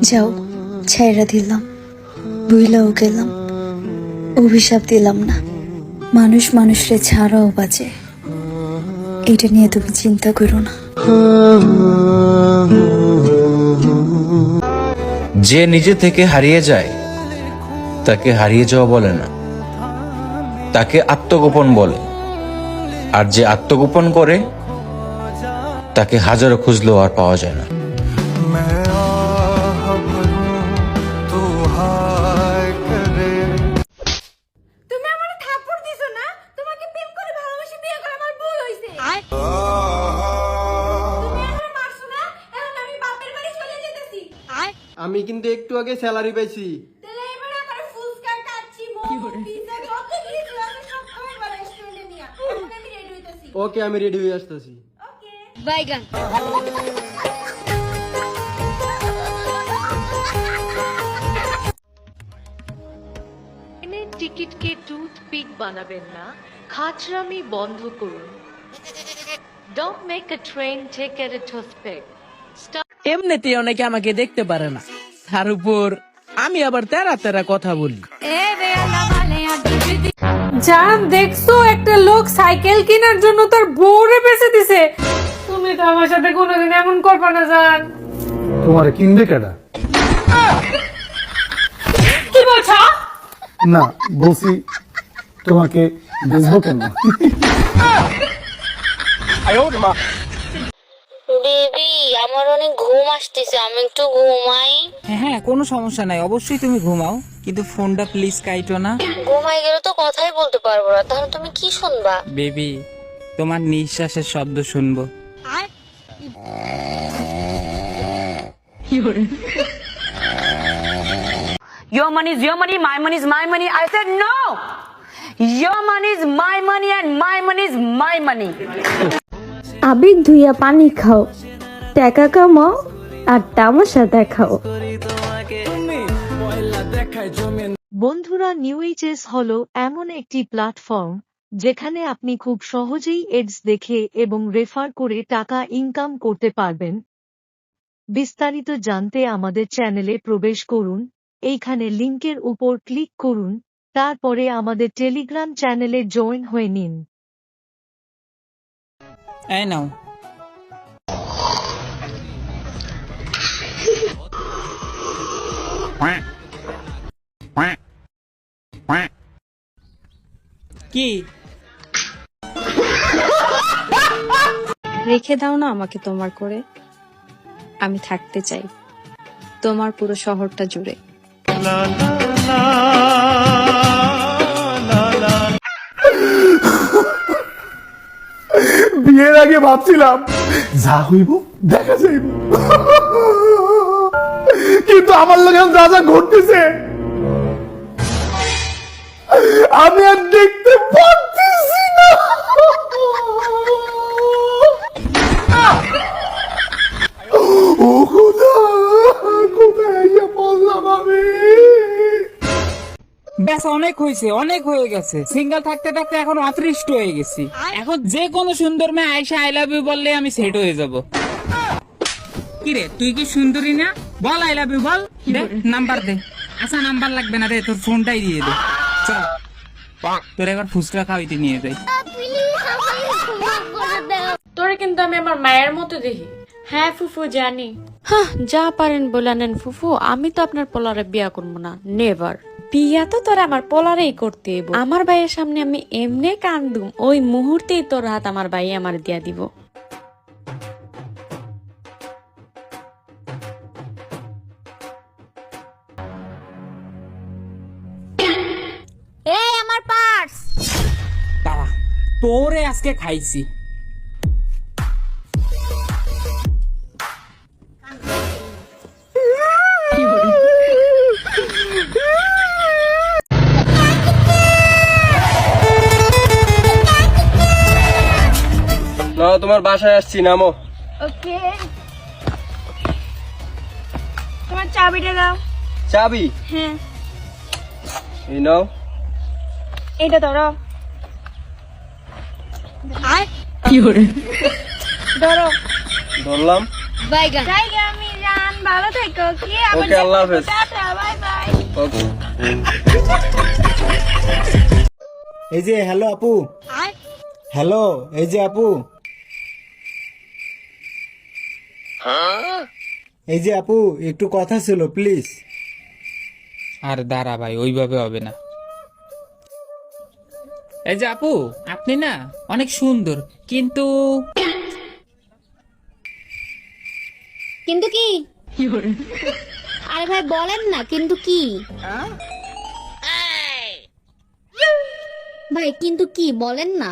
যাও, ছাইরা দিলাম, ভুইলাও গেলাম, অভিশাপ দিলাম না। মানুষ মানুষরে ছাড়াও বাঁচে, এটা নিয়ে তুমি চিন্তা করো না। যে নিজে থেকে হারিয়ে যায় তাকে হারিয়ে যাওয়া বলে না, তাকে আত্মগোপন বলে। আর যে আত্মগোপন করে তাকে হাজারো খুঁজলেও আর পাওয়া যায় না। তুমি আমারে থাপ্পড় দিছো না? তোমাকে প্রেম করে ভালোবেসে বিয়ে করে আমার ভুল হইছে। তুমি আমারে মারছো না? এখন আমি বাপের বাড়ি চলে যেতেছি। আমি কিন্তু একটু আগে স্যালারি পাইছি। তাহলে এবারে আমার ফুলস্কার কাচ্চি মোমো পিজ্জা যত কিছু আছে সব খাবার রেস্টুরেন্টে নিয়া। এখন আমি রেডি হইতাছি। ওকে, আমি রেডি হয়ে আসতেছি। ওকে। বাইগান। ট্রেনের টিকিটকে টুথপিক বানাবেন না, খাচরামি বন্ধ করুন। Don't make a train ticket a toothpick. এমনিতে অনেকে আমাকে দেখতে পারে না, তার উপর আমি আবার তেরা তেরা কথা বলি। জান, দেখছো একটা লোক সাইকেল কেনার জন্য তার বউরে বেচে দিছে। তুমি তো আমার সাথে কোনোদিন এমন করবে না জান। তোমার কিনবে কেডা? কি বলছো? না, বলছি তোমাকে বেচবো কেন? বেবি, আমার অনেক ঘুম আসতেছে, আমি একটু ঘুমাই। হ্যাঁ, কোনো সমস্যা নাই, অবশ্যই তুমি ঘুমাও, কিন্তু ফোনটা প্লিজ কাইটো না। ঘুমাই গেলে তো কথাই বলতে পারবো না, তাহলে তুমি কি শুনবা? বেবি, তোমার নিঃশ্বাসের শব্দ শুনবো। Your money is your money, my money is my money. I said no. Your money is my money and my money is my money. আবেগ ধুইয়া পানি খাও, টাকা কামাও আর তামাশা দেখাও। বন্ধুরা, নিউএইচএস হলো এমন একটি প্ল্যাটফর্ম যেখানে আপনি খুব সহজেই এডস দেখে এবং রেফার করে টাকা ইনকাম করতে পারবেন। বিস্তারিত জানতে আমাদের চ্যানেলে প্রবেশ করুন, এইখানে লিংকের উপর ক্লিক করুন, তারপরে আমাদের টেলিগ্রাম চ্যানেলে জয়েন হয়ে নিন। এই নাও। কি রেখে দাও না আমাকে তোমার করে, আমি থাকতে চাই তোমার পুরো শহরটা জুড়ে। বিয়ের আগে ভাবছিলাম যা হইব দেখা যাইব, কিন্তু আমার লোক যা যা ঘটতেছে আমি আর দেখতে পারতেছি না। ও খোদা, কোথায় গিয়ে বললাম আমি? ব্যাস, অনেক হয়েছে, অনেক হয়ে গেছে। সিঙ্গেল থাকতে থাকতে এখন অতৃষ্ট হয়ে গেছি। এখন যে কোনো সুন্দর মেয়ে আইসা আই লাভ ইউ বললে আমি সেট হয়ে যাব। কিরে, তুই কি সুন্দরী না? বল আই লাভ ইউ বল। দে নাম্বার দে। আচ্ছা, নাম্বার লাগবে না রে, তোর ফোনটাই দিয়ে দে। চল তোর একবার ফুচকা খাওয়াইতে নিয়ে যাই। তোরে কিন্তু আমি আমার মায়ের মতো দেখি। হ্যাঁ ফুফু, জানি। হ্যাঁ, যা পারেন বলে নেন ফুফু, আমি তো আপনার পোলারে বিয়া করবো না, নেভার। বিয়া তো তোর আমার পোলারেই করতে হইব। আমার ভাইয়ের সামনে আমি এমনি কান্দুম, ওই মুহূর্তেই তোর হাত আমার ভাই আমার দিয়া দিব। এই আমার পার্স। দাঁড়া, তোরে আজকে খাইছি। না, তোমার বাসায় আসছি, নামো। ওকে, তোমার চাবিটা দাও। চাবি? হ্যাঁ, এই নাও। এটা ধরো। কি করে? ধরো। ধরলাম। বাইগান। জায়গা আমি জান ভালো থেকো কি ওকে আল্লাহ হাফেজ বাই বাই। ওকে এই যে হ্যালো আপু, হ্যালো এই যে আপু, এই যে আপু একটু কথা ছিল প্লিজ। আর দাঁড়া ভাই, ওইভাবে হবে না। এই যে আপু, আপনি না অনেক সুন্দর, কিন্তু কিন্তু কি? আরে ভাই বলেন না কিন্তু কি? ভাই কিন্তু কি বলেন না?